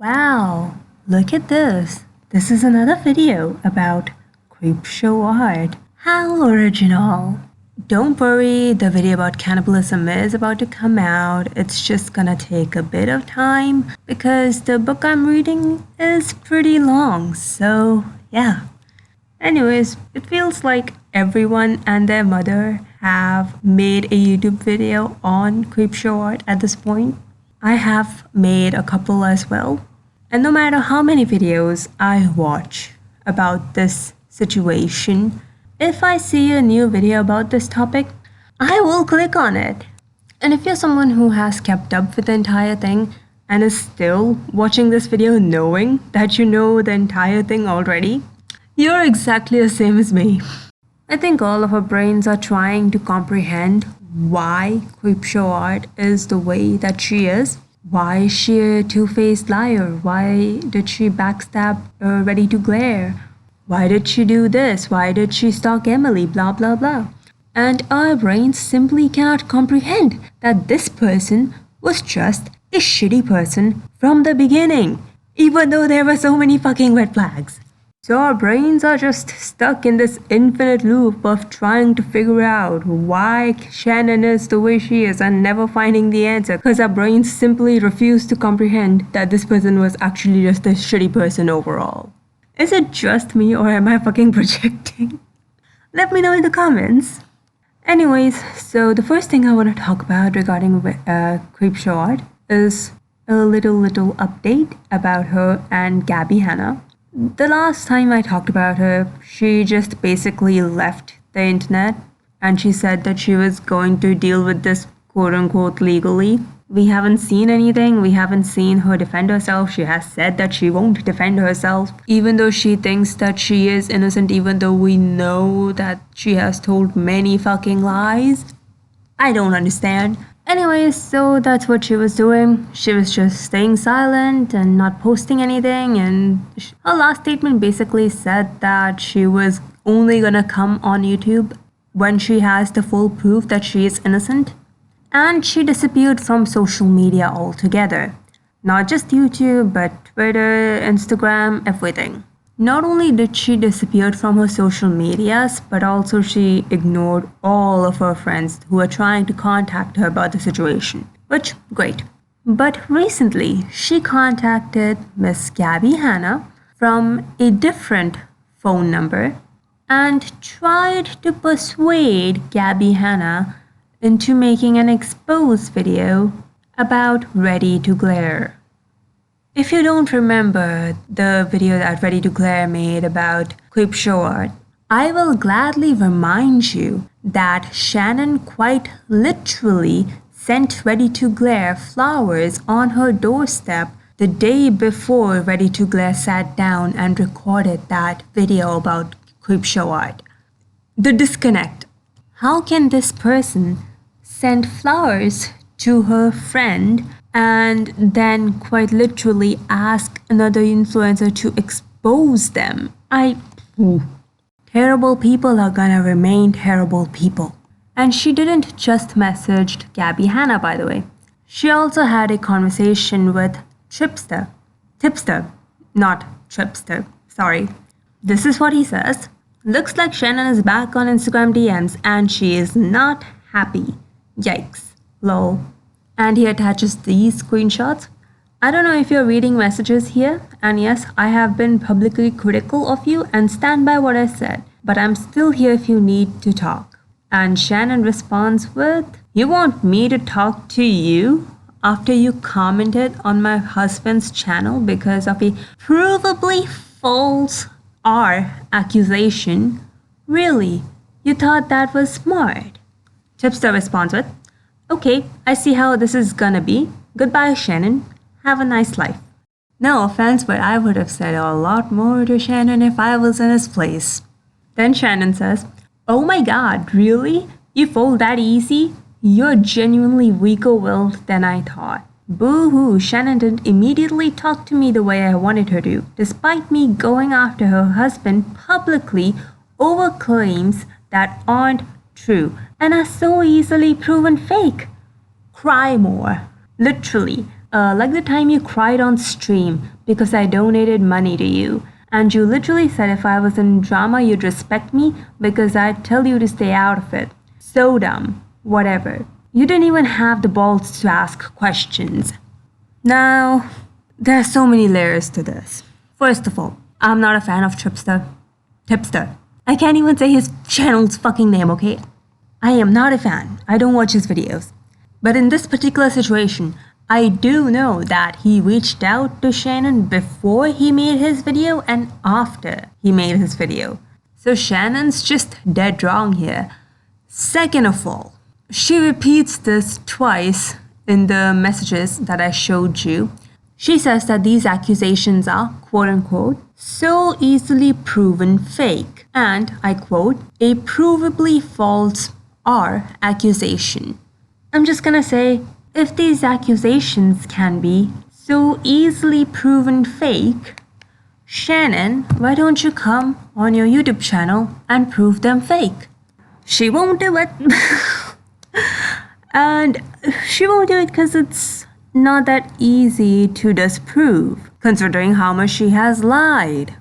Wow, look at this. This is another video about creepshow art. How original. Don't worry, the video about cannibalism is about to come out. It's just gonna take a bit of time because the book I'm reading is pretty long, so yeah. Anyways, it feels like everyone and their mother have made a YouTube video on creepshow art at this point. I have made a couple as well. And no matter how many videos I watch about this situation, if I see a new video about this topic, I will click on it. And if you're someone who has kept up with the entire thing and is still watching this video knowing that you know the entire thing already, you're exactly the same as me. I think all of our brains are trying to comprehend why creepshow art is the way that she is. Why is she a two-faced liar? Why did she backstab Ready to Glare? Why did she do this? Why did she stalk Emily? Blah blah blah. And our brains simply cannot comprehend that this person was just a shitty person from the beginning, even though there were so many fucking red flags. So our brains are just stuck in this infinite loop of trying to figure out why Shannon is the way she is and never finding the answer because our brains simply refuse to comprehend that this person was actually just a shitty person overall. Is it just me or am I fucking projecting? Let me know in the comments. Anyways, so the first thing I want to talk about regarding creepshow art is a little update about her and Gabby Hanna. The last time I talked about her, she just basically left the internet and she said that she was going to deal with this quote-unquote legally. We haven't seen anything. We haven't seen her defend herself. She has said that she won't defend herself, even though she thinks that she is innocent, even though we know that she has told many fucking lies. I don't understand. Anyways, so that's what she was doing. She was just staying silent and not posting anything, and her last statement basically said that she was only gonna come on YouTube when she has the full proof that she is innocent. And she disappeared from social media altogether. Not just YouTube, but Twitter, Instagram, everything. Not only did she disappear from her social medias, but also she ignored all of her friends who were trying to contact her about the situation. Which, great. But recently, she contacted Miss Gabby Hanna from a different phone number and tried to persuade Gabby Hanna into making an expose video about Ready to Glare. If you don't remember the video that Ready to Glare made about creepshow art, I will gladly remind you that Shannon quite literally sent Ready to Glare flowers on her doorstep the day before Ready to Glare sat down and recorded that video about creepshow art. The disconnect. How can this person send flowers to her friend and then quite literally ask another influencer to expose them? Terrible people are gonna remain terrible people. And she didn't just message Gabby Hanna, by the way. She also had a conversation with Tipster, not Tripster, sorry. This is what he says. Looks like Shannon is back on Instagram DMs and she is not happy. Yikes. Lol. And he attaches these screenshots. I don't know if you're reading messages here, and yes, I have been publicly critical of you and stand by what I said, but I'm still here if you need to talk. And Shannon responds with, you want me to talk to you after you commented on my husband's channel because of a provably false R accusation? Really? You thought that was smart? Tipster responds with, okay, I see how this is gonna be. Goodbye, Shannon. Have a nice life. No offense, but I would have said a lot more to Shannon if I was in his place. Then Shannon says, oh my god, really? You fold that easy? You're genuinely weaker-willed than I thought. Boo-hoo, Shannon didn't immediately talk to me the way I wanted her to, despite me going after her husband publicly over claims that aren't true and are so easily proven fake. Cry more. Literally, Like the time you cried on stream because I donated money to you. And you literally said if I was in drama, you'd respect me because I'd tell you to stay out of it. So dumb. Whatever. You didn't even have the balls to ask questions. Now, there are so many layers to this. First of all, I'm not a fan of Tipster. I can't even say his channel's fucking name, okay? I am not a fan. I don't watch his videos. But in this particular situation, I do know that he reached out to Shannon before he made his video and after he made his video. So Shannon's just dead wrong here. Second of all, she repeats this twice in the messages that I showed you. She says that these accusations are, quote unquote, so easily proven fake, and, I quote, a provably false or accusation. I'm just gonna say, if these accusations can be so easily proven fake, Shannon, why don't you come on your YouTube channel and prove them fake? She won't do it. And she won't do it because it's not that easy to disprove, considering how much she has lied.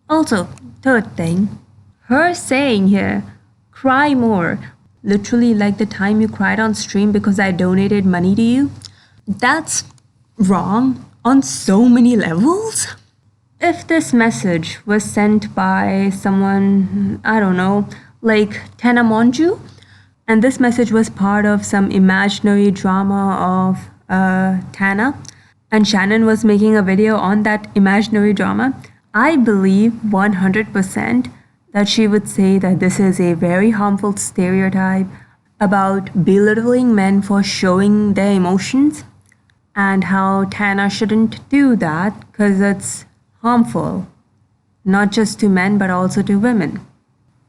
Also, third thing, her saying here, cry more, literally like the time you cried on stream because I donated money to you, that's wrong on so many levels. If this message was sent by someone, I don't know, like Tana Monju, and this message was part of some imaginary drama of Tana, and Shannon was making a video on that imaginary drama, I believe 100% that she would say that this is a very harmful stereotype about belittling men for showing their emotions, and how Tana shouldn't do that because it's harmful, not just to men but also to women.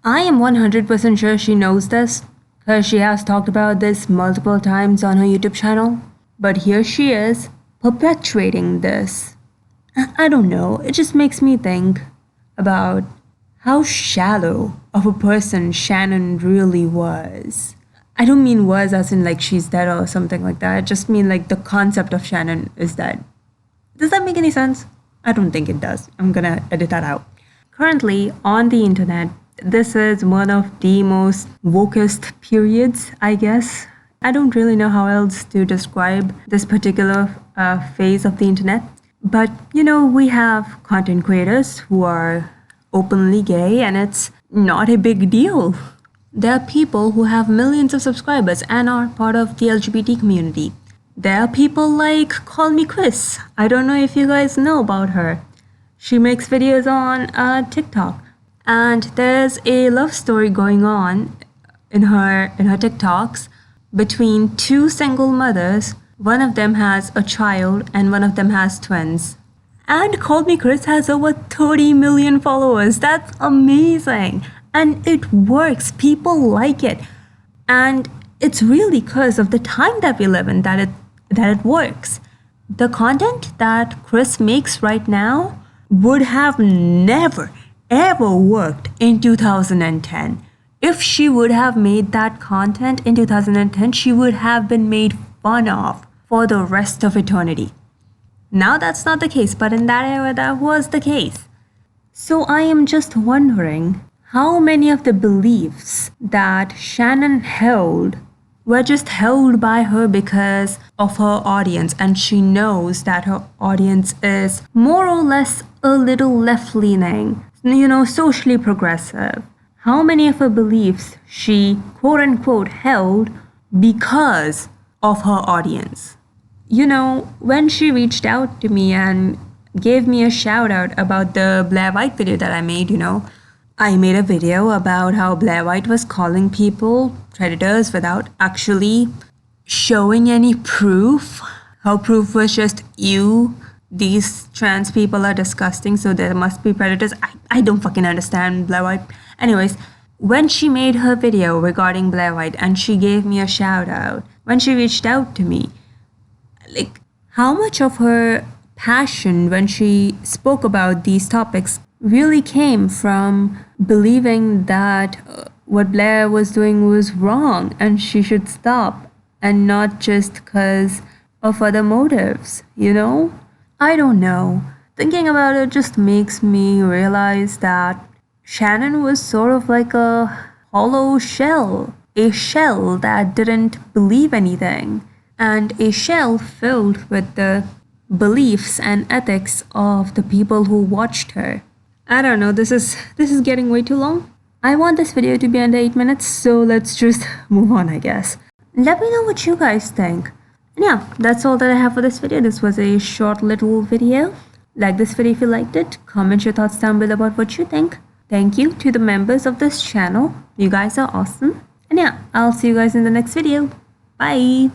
I am 100% sure she knows this because she has talked about this multiple times on her YouTube channel. But here she is, perpetuating this. I don't know, it just makes me think about how shallow of a person Shannon really was. I don't mean was as in like she's dead or something like that. I just mean like the concept of Shannon is dead. Does that make any sense? I don't think it does. I'm gonna edit that out. Currently on the internet, this is one of the most wokest periods, I guess. I don't really know how else to describe this particular phase of the internet. But, you know, we have content creators who are openly gay and it's not a big deal. There are people who have millions of subscribers and are part of the LGBT community. There are people like Call Me Chris. I don't know if you guys know about her. She makes videos on TikTok. And there's a love story going on in her TikToks between two single mothers. One of them has a child and one of them has twins. And Call Me Chris has over 30 million followers. That's amazing. And it works. People like it. And it's really because of the time that we live in that it works. The content that Chris makes right now would have never, ever worked in 2010. If she would have made that content in 2010, she would have been made fun of for the rest of eternity. Now that's not the case, but in that era that was the case. So I am just wondering how many of the beliefs that Shannon held were just held by her because of her audience, and she knows that her audience is more or less a little left-leaning, you know, socially progressive. How many of her beliefs she quote-unquote held because of her audience? You know, when she reached out to me and gave me a shout out about the Blair White video that I made, you know, I made a video about how Blair White was calling people predators without actually showing any proof. Her proof was just, these trans people are disgusting, so there must be predators. I don't fucking understand Blair White. Anyways, when she made her video regarding Blair White and she gave me a shout out, when she reached out to me, like, how much of her passion when she spoke about these topics really came from believing that what Blair was doing was wrong and she should stop, and not just because of other motives, you know? I don't know. Thinking about it just makes me realize that Shannon was sort of like a hollow shell, a shell that didn't believe anything, and a shell filled with the beliefs and ethics of the people who watched her. I don't know, this is getting way too long. I want this video to be under 8 minutes, so let's just move on, I guess. Let me know what you guys think. And yeah, that's all that I have for this video. This was a short little video. Like this video if you liked it. Comment your thoughts down below about what you think. Thank you to the members of this channel. You guys are awesome. And yeah, I'll see you guys in the next video. Bye!